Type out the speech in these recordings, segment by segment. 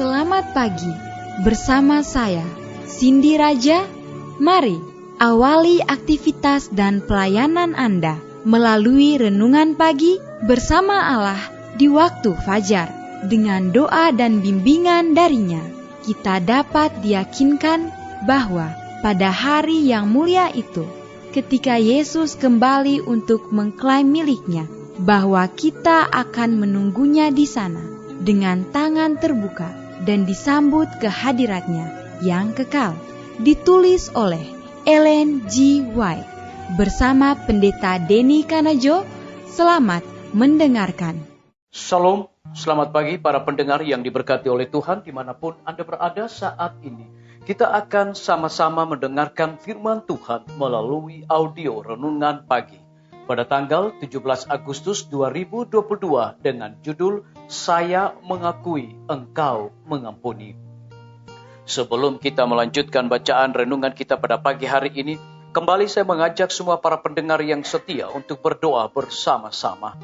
Selamat pagi, bersama saya, Cindy Raja. Mari awali aktivitas dan pelayanan Anda melalui renungan pagi bersama Allah di waktu fajar. Dengan doa dan bimbingan darinya, kita dapat diyakinkan bahwa pada hari yang mulia itu, ketika Yesus kembali untuk mengklaim miliknya, bahwa kita akan menunggunya di sana dengan tangan terbuka dan disambut ke hadiratnya yang kekal. Ditulis oleh Ellen G. White bersama Pendeta Denny Kanajo. Selamat mendengarkan. Shalom, selamat pagi para pendengar yang diberkati oleh Tuhan dimanapun Anda berada saat ini. Kita akan sama-sama mendengarkan firman Tuhan melalui audio renungan pagi pada tanggal 17 Agustus 2022 dengan judul Saya Mengakui Engkau Mengampuni. Sebelum kita melanjutkan bacaan renungan kita pada pagi hari ini, kembali saya mengajak semua para pendengar yang setia untuk berdoa bersama-sama.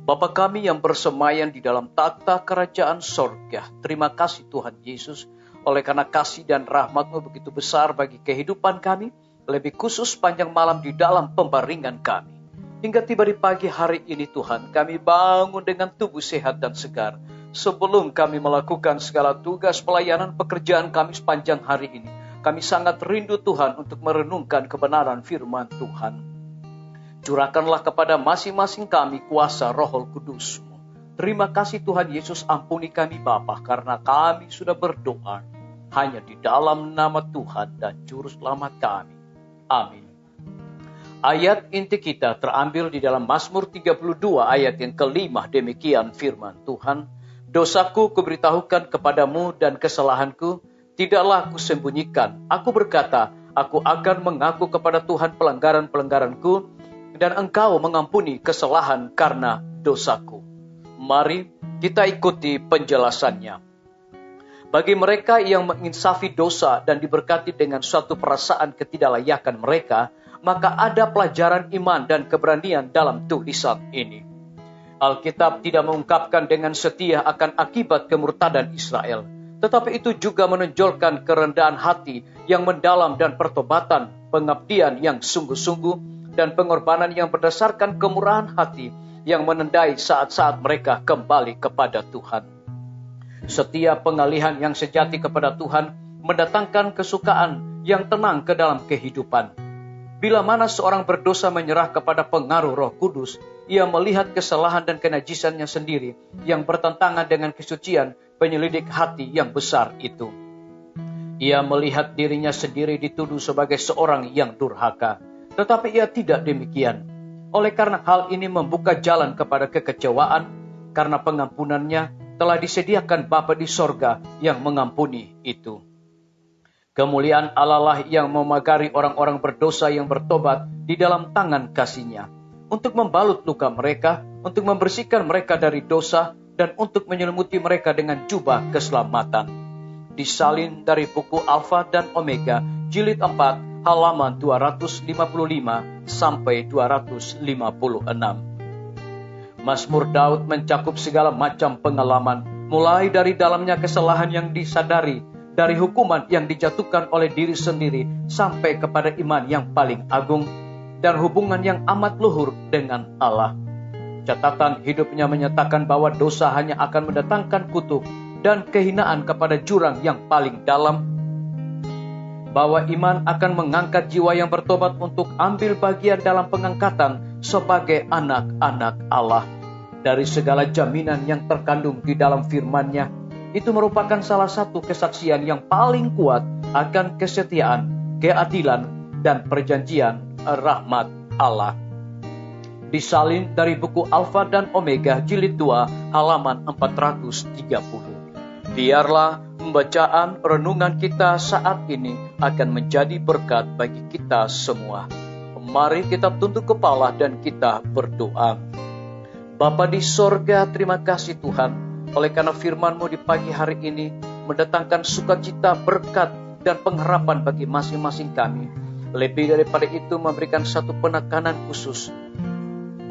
Bapa kami yang bersemayam di dalam takhta kerajaan sorga, terima kasih Tuhan Yesus, oleh karena kasih dan rahmat-Mu begitu besar bagi kehidupan kami, lebih khusus panjang malam di dalam pembaringan kami. Hingga tiba di pagi hari ini Tuhan, kami bangun dengan tubuh sehat dan segar. Sebelum kami melakukan segala tugas pelayanan pekerjaan kami sepanjang hari ini, kami sangat rindu Tuhan untuk merenungkan kebenaran firman Tuhan. Curahkanlah kepada masing-masing kami kuasa Roh Kudus-Mu. Terima kasih Tuhan Yesus, ampuni kami Bapa, karena kami sudah berdoa hanya di dalam nama Tuhan dan Juru Selamat kami. Amin. Ayat inti kita terambil di dalam Mazmur 32 ayat yang kelima. Demikian firman Tuhan. Dosaku kuberitahukan kepadamu dan kesalahanku tidaklah aku sembunyikan. Aku berkata, aku akan mengaku kepada Tuhan pelanggaran-pelanggaranku dan Engkau mengampuni kesalahan karena dosaku. Mari kita ikuti penjelasannya. Bagi mereka yang menginsafi dosa dan diberkati dengan suatu perasaan ketidaklayakan mereka, maka ada pelajaran iman dan keberanian dalam tulisan ini. Alkitab tidak mengungkapkan dengan setia akan akibat kemurtadan Israel, tetapi itu juga menonjolkan kerendahan hati yang mendalam dan pertobatan, pengabdian yang sungguh-sungguh, dan pengorbanan yang berdasarkan kemurahan hati yang menandai saat-saat mereka kembali kepada Tuhan. Setiap pengalihan yang sejati kepada Tuhan mendatangkan kesukaan yang tenang ke dalam kehidupan. Bila mana seorang berdosa menyerah kepada pengaruh Roh Kudus, ia melihat kesalahan dan kenajisannya sendiri yang bertentangan dengan kesucian penyelidik hati yang besar itu. Ia melihat dirinya sendiri dituduh sebagai seorang yang durhaka, tetapi ia tidak demikian. Oleh karena hal ini membuka jalan kepada kekecewaan, karena pengampunannya telah disediakan Bapa di sorga yang mengampuni itu. Kemuliaan Allah lah yang memagari orang-orang berdosa yang bertobat di dalam tangan kasih-Nya, untuk membalut luka mereka, untuk membersihkan mereka dari dosa, dan untuk menyelimuti mereka dengan jubah keselamatan. Disalin dari buku Alfa dan Omega, jilid 4, halaman 255 sampai 256. Mazmur Daud mencakup segala macam pengalaman, mulai dari dalamnya kesalahan yang disadari, dari hukuman yang dijatuhkan oleh diri sendiri sampai kepada iman yang paling agung dan hubungan yang amat luhur dengan Allah. Catatan hidupnya menyatakan bahwa dosa hanya akan mendatangkan kutuk dan kehinaan kepada jurang yang paling dalam, bahwa iman akan mengangkat jiwa yang bertobat untuk ambil bagian dalam pengangkatan sebagai anak-anak Allah. Dari segala jaminan yang terkandung di dalam firman-Nya, itu merupakan salah satu kesaksian yang paling kuat akan kesetiaan, keadilan, dan perjanjian rahmat Allah. Disalin dari buku Alfa dan Omega, jilid 2, halaman 430. Biarlah pembacaan renungan kita saat ini akan menjadi berkat bagi kita semua. Mari kita tunduk kepala dan kita berdoa. Bapa di sorga, terima kasih Tuhan, oleh karena firman-Mu di pagi hari ini mendatangkan sukacita, berkat, dan pengharapan bagi masing-masing kami. Lebih daripada itu memberikan satu penekanan khusus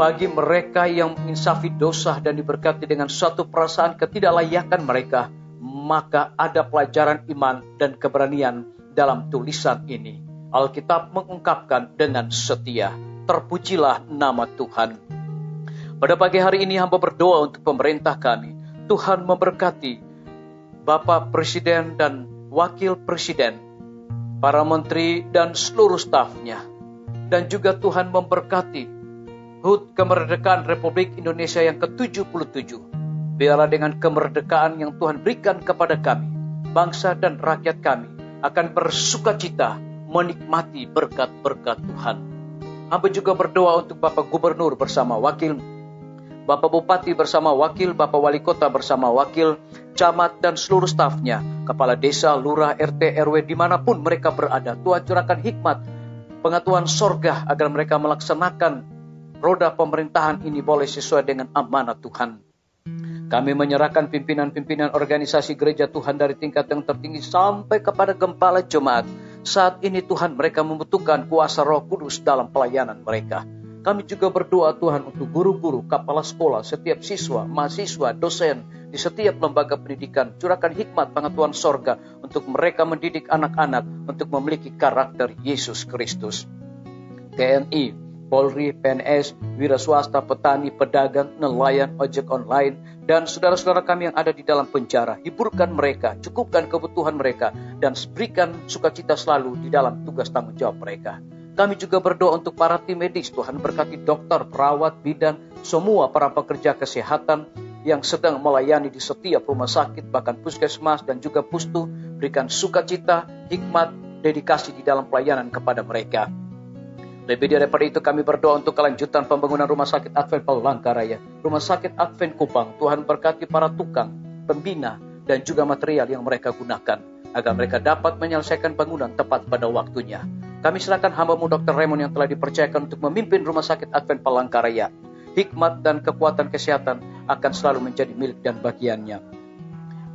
bagi mereka yang menginsafi dosa dan diberkati dengan suatu perasaan ketidaklayakan mereka. maka ada pelajaran iman dan keberanian dalam tulisan ini. Alkitab mengungkapkan dengan setia. Terpujilah nama Tuhan. Pada pagi hari ini hamba berdoa untuk pemerintah kami. Tuhan memberkati Bapak Presiden dan Wakil Presiden, para menteri dan seluruh stafnya. Dan juga Tuhan memberkati HUT Kemerdekaan Republik Indonesia yang ke-77. Biarlah dengan kemerdekaan yang Tuhan berikan kepada kami, bangsa dan rakyat kami akan bersukacita menikmati berkat-berkat Tuhan. Hamba juga berdoa untuk Bapak Gubernur bersama Wakil, Bapak Bupati bersama Wakil, Bapak Wali Kota bersama Wakil, Camat dan seluruh stafnya, Kepala Desa, Lurah, RT, RW dimanapun mereka berada. Tuhan curahkan hikmat, pengetahuan sorga agar mereka melaksanakan roda pemerintahan ini boleh sesuai dengan amanat Tuhan. Kami menyerahkan pimpinan-pimpinan organisasi gereja Tuhan dari tingkat yang tertinggi sampai kepada gembala jemaat. Saat ini Tuhan mereka membutuhkan kuasa Roh Kudus dalam pelayanan mereka. Kami juga berdoa Tuhan untuk guru-guru, kepala sekolah, setiap siswa, mahasiswa, dosen di setiap lembaga pendidikan. Curahkan hikmat pengetahuan sorga untuk mereka mendidik anak-anak untuk memiliki karakter Yesus Kristus. TNI, Polri, PNS, wira swasta, petani, pedagang, nelayan, ojek online, dan saudara-saudara kami yang ada di dalam penjara. Hiburkan mereka, cukupkan kebutuhan mereka, dan berikan sukacita selalu di dalam tugas tanggung jawab mereka. Kami juga berdoa untuk para tim medis. Tuhan berkati dokter, perawat, bidan, semua para pekerja kesehatan yang sedang melayani di setiap rumah sakit, bahkan puskesmas dan juga pustu. Berikan sukacita, hikmat, dedikasi di dalam pelayanan kepada mereka. Lebih daripada itu kami berdoa untuk kelanjutan pembangunan Rumah Sakit Advent Palangkaraya, Rumah Sakit Advent Kupang. Tuhan berkati para tukang, pembina, dan juga material yang mereka gunakan, agar mereka dapat menyelesaikan bangunan tepat pada waktunya. Kami serahkan hamba-Mu Dr. Raymond yang telah dipercayakan untuk memimpin Rumah Sakit Advent Palangkaraya. Hikmat dan kekuatan kesehatan akan selalu menjadi milik dan bagiannya.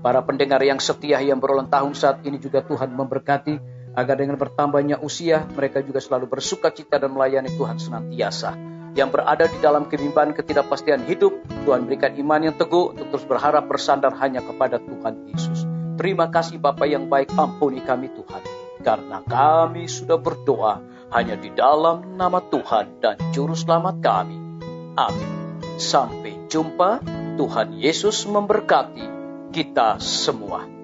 Para pendengar yang setia yang berulang tahun saat ini juga Tuhan memberkati, agar dengan bertambahnya usia, mereka juga selalu bersukacita dan melayani Tuhan senantiasa. Yang berada di dalam kebimbangan ketidakpastian hidup, Tuhan berikan iman yang teguh untuk terus berharap bersandar hanya kepada Tuhan Yesus. Terima kasih Bapa yang baik, ampuni kami Tuhan, karena kami sudah berdoa hanya di dalam nama Tuhan dan Juru Selamat kami. Amin. Sampai jumpa. Tuhan Yesus memberkati kita semua.